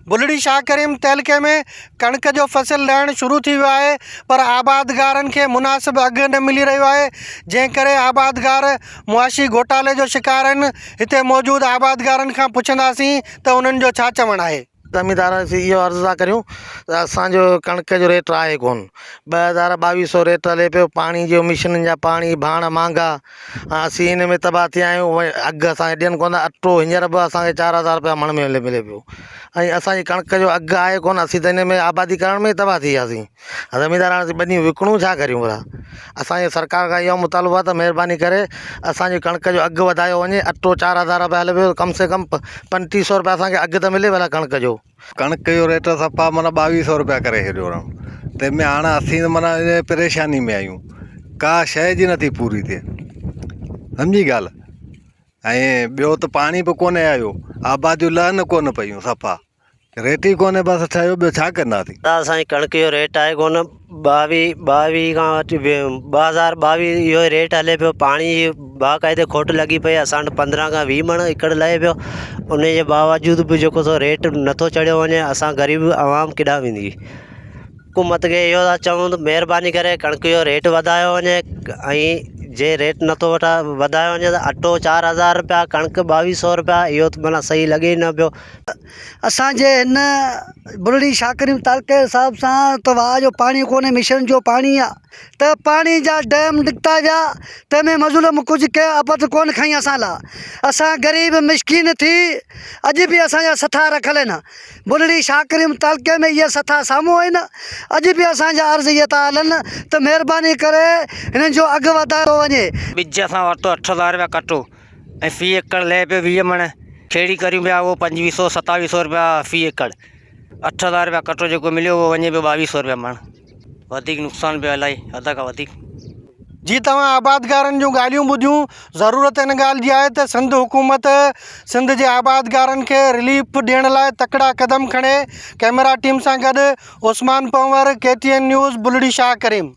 बुलड़ी शाह करीम तहलके में कणक जो फसल लहण शुरू थी वियो आहे, पर आबादगारनि खे मुनासिब अघु न मिली रहियो आहे, जंहिं करे आबादगार मुआशी घोटाले जो शिकार आहिनि। हिते मौजूदु आबादगारनि खां पुछंदासीं त उन्हनि जो छा चवणु आहे। ज़मींदार से इहो अर्ज़ु था करियूं त असांजो कणक जो रेट आहे कोन, 2022 रेट हले पियो। पाणी जो मिशननि जा पाणी भाण महांगा, असीं इन में तबाह थिया आहियूं। अघु असांखे ॾियनि कोन था। अटो हींअर बि असांखे 4000 रुपया मण में मिले पियो, ऐं असांजी कणक जो अघु आहे कोन। असीं त इन में आबादी करण में तबाह थी वियासीं। ज़मींदार हाणे ॿ विकिणूं छा करियूं भला। असांजे सरकार खां इहो मुतालबो आहे त महिरबानी करे असांजी कणक जो अघु वधायो वञे। अटो 4000 रुपया हले पियो, कम से कम 3500 रुपया असांखे अघु त मिले भला कणक जो। कणक जो रेट सफ़ा माना 2200 रुपया करे छॾियो तंहिंमें हाणे असीं माना परेशानी में आहियूं, का शइ जी नथी पूरी थिए, सम्झी ॻाल्हि। ऐं ॿियो त पाणी बि कोन्हे आयो, आबादियूं लहनि कोन पियूं, सफ़ा रेट ई कोन्हे, बसि ठहियो। ॿियो छा कंदासीं। असांजी कणक जो रेट आहे कोन, 22 खां वठी 2022 इहो रेट हले पियो। पाणी जी बाक़ाइदे खोट लॻी पई, असां वटि 15 खां 20 मण एकड़ लहे पियो। उन जे बावजूद बि जेको सो रेट नथो चढ़ियो वञे, असां ग़रीब आवाम केॾांहुं वेंदी। हुकूमत खे इहो था चऊं त महिरबानी करे कणक जो रेट वधायो वञे, ऐं जे रेट नथो वधायो वञे त अटो 4000 रुपया, कणक 2200 रुपया, इहो त माना सही लॻे ई न पियो। असांजे हिन बुलड़ी शाह करीम तालुके जे हिसाब सां त वाह जो पाणी कोन्हे, मिशन जो पाणी आहे, त पाणी जा डैम निकिता विया, तंहिंमें मज़ूलम कुझु कंहिं आबद कोन खईं असां लाइ। असां ग़रीब मिसकीन थी अॼु बि असांजा सथा रखियल आहिनि। बुलड़ी शाह करीम तालुके में इहे सथा साम्हूं आहिनि। अॼु बि असांजा अर्ज़ इहे था हलनि त महिरबानी करे हिननि जो अघु वधायो वञे। ॿिज असां वरितो 8000 रुपया कटो, ऐं फी एकड़ लहे पियो 20 मण। खेड़ी करियूं पिया उहो 2500-2700 रुपया फी एकड़। 8000 रुपया कटो जेको मिलियो उहो वञे पियो 2200 रुपया मण। वधीक नुक़सानु पियो इलाही, हद खां वधीक। जी तव्हां आबादगारनि जूं ॻाल्हियूं ॿुधियूं। ज़रूरत हिन ॻाल्हि जी आहे त सिंध हुकूमत सिंध जे आबादगारनि खे रिलीफ ॾियण लाइ तकड़ा क़दम खणे। कैमरा टीम सां गॾु उस्मान पंवर, KTN न्यूज़, बुलड़ी शाह करीम।